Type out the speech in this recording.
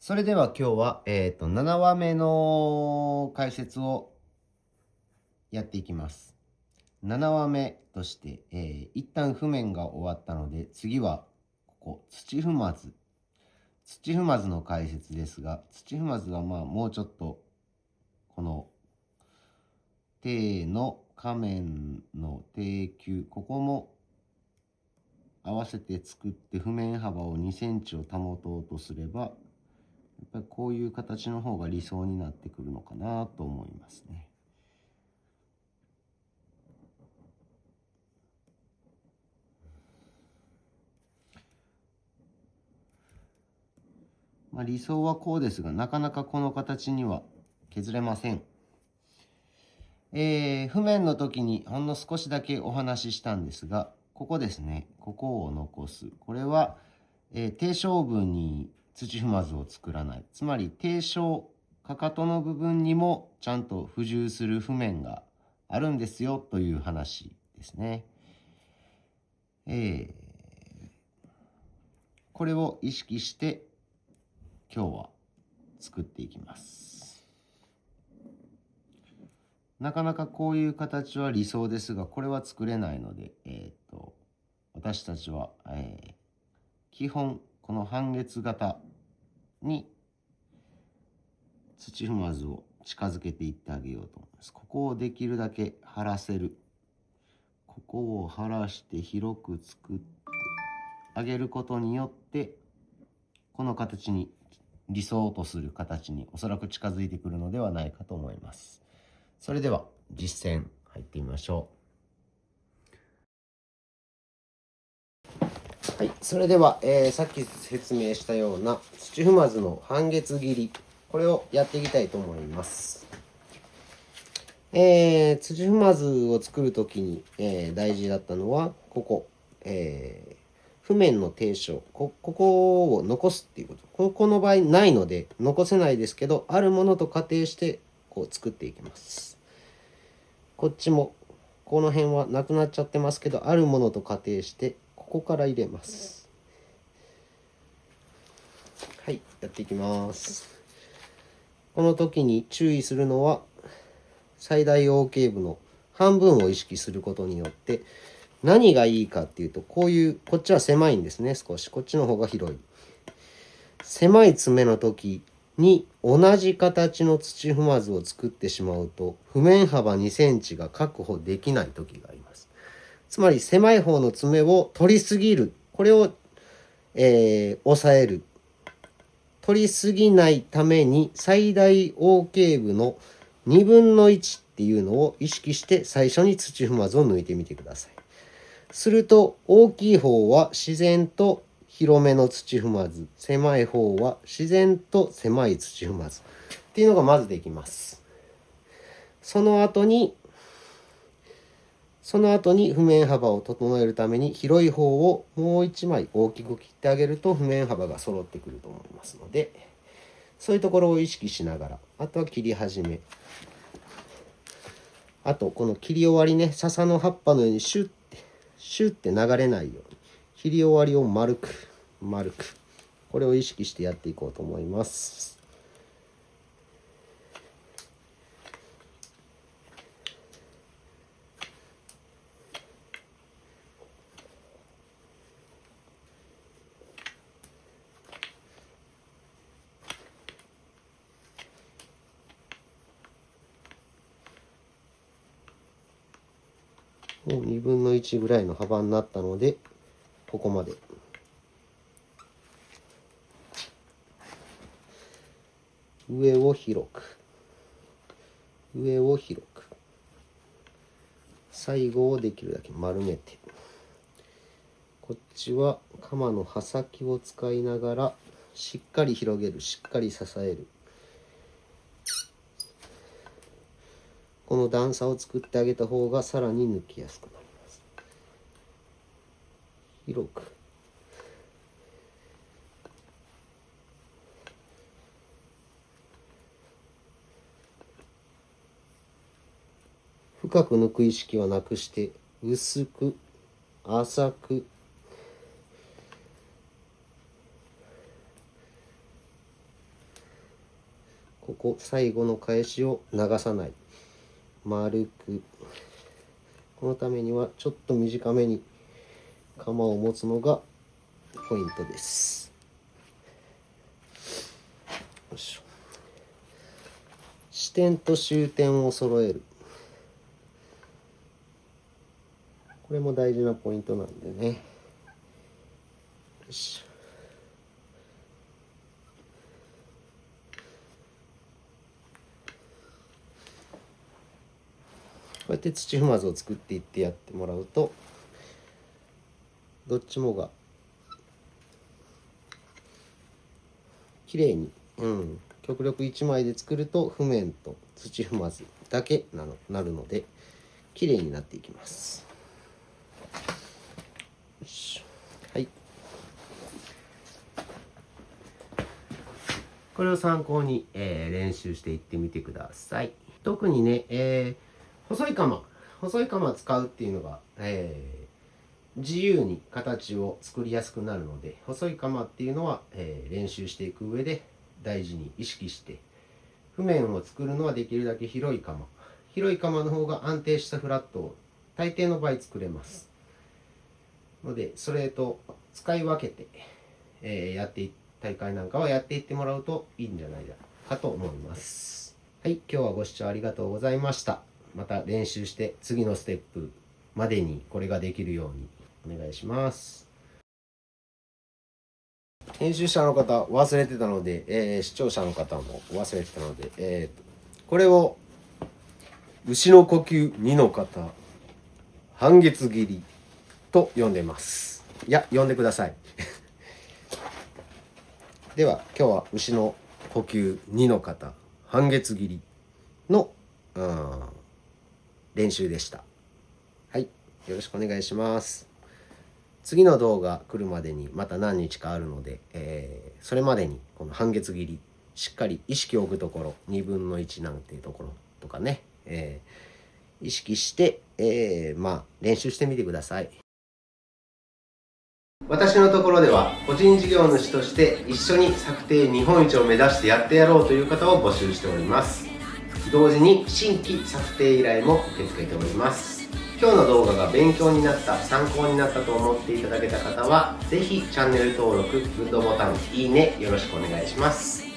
それでは今日は、7話目の解説をやっていきます。7話目として、一旦譜面が終わったので、次はここ土踏まず。土踏まずの解説ですが、土踏まずはもうちょっとこの底の仮面の底球、ここも合わせて作って譜面幅を2センチを保とうとすれば、やっぱりこういう形の方が理想になってくるのかなと思いますね。理想はこうですが、なかなかこの形には削れません。譜面の時にほんの少しだけお話ししたんですが、ここですね、ここを残す。これは、底小部に土踏まずを作らない。つまり底小、かかとの部分にもちゃんと付従する譜面があるんですよという話ですね。これを意識して今日は作っていきます。なかなかこういう形は理想ですが、これは作れないので、私たちは、基本この半月型に土踏まずを近づけていってあげようと思います。ここをできるだけ張らせる。ここを張らして広く作ってあげることによって、この形に、理想とする形におそらく近づいてくるのではないかと思います。それでは実践入ってみましょう。はい、それでは、さっき説明したような土踏まずの半月切り、これをやっていきたいと思います。土踏まずを作るときに、大事だったのはここ、譜面の底小、ここを残すっていうこと。この場合ないので残せないですけど、あるものと仮定してこう作っていきます。こっちもこの辺はなくなっちゃってますけど、あるものと仮定してここから入れます。はい、やっていきます。この時に注意するのは、最大 OK 部の半分を意識することによって、何がいいかっていうと、こういう、こっちは狭いんですね、少し。こっちの方が広い。狭い爪の時に同じ形の土踏まずを作ってしまうと、譜面幅2センチが確保できない時があります。つまり狭い方の爪を取りすぎる。これを、抑える。取りすぎないために最大 OK 部の2分の1っていうのを意識して最初に土踏まずを抜いてみてください。すると大きい方は自然と広めの土踏まず、狭い方は自然と狭い土踏まずっていうのがまずできます。その後に譜面幅を整えるために広い方をもう一枚大きく切ってあげると譜面幅が揃ってくると思いますので、そういうところを意識しながら、あとは切り始め。あとこの切り終わりね、笹の葉っぱのようにシュッて流れないように、切り終わりを丸く、これを意識してやっていこうと思います。もう2分の1ぐらいの幅になったので、ここまで。上を広く、最後をできるだけ丸めて、こっちは鎌の刃先を使いながらしっかり広げる、しっかり支える。この段差を作ってあげた方がさらに抜きやすくなります。広く、深く抜く意識はなくして薄く、浅く、ここ最後の返しを流さない、丸く。このためにはちょっと短めに鎌を持つのがポイントです。よいしょ。支点と終点を揃える、これも大事なポイントなんでね。よし。こうやって土踏まずを作っていってやってもらうと、どっちもが綺麗に、極力1枚で作ると譜面と土踏まずだけなるので綺麗になっていきます。よし、はい。これを参考に、練習していってみてください。特にね、細い鎌使うっていうのが、自由に形を作りやすくなるので、細い鎌っていうのは、練習していく上で大事に意識して、譜面を作るのはできるだけ広い鎌の方が安定したフラットを大抵の場合作れますので、それと使い分けて、大会なんかはやっていってもらうといいんじゃないかと思います。はい、今日はご視聴ありがとうございました。また練習して次のステップまでにこれができるようにお願いします。編集者の方忘れてたので、視聴者の方も忘れてたので、これを牛の呼吸2の方半月切りと呼んでます。いや、呼んでくださいでは今日は牛の呼吸2の方半月切りの練習でした。はい、よろしくお願いします。次の動画来るまでにまた何日かあるので、それまでにこの半月切りしっかり意識を置くところ、2分の1なんていうところとかね、意識して、練習してみてください。私のところでは個人事業主として一緒に作庭日本一を目指してやってやろうという方を募集しております。同時に新規策定依頼も受け付けております。今日の動画が勉強になった、参考になったと思っていただけた方は、ぜひチャンネル登録、グッドボタン、いいねよろしくお願いします。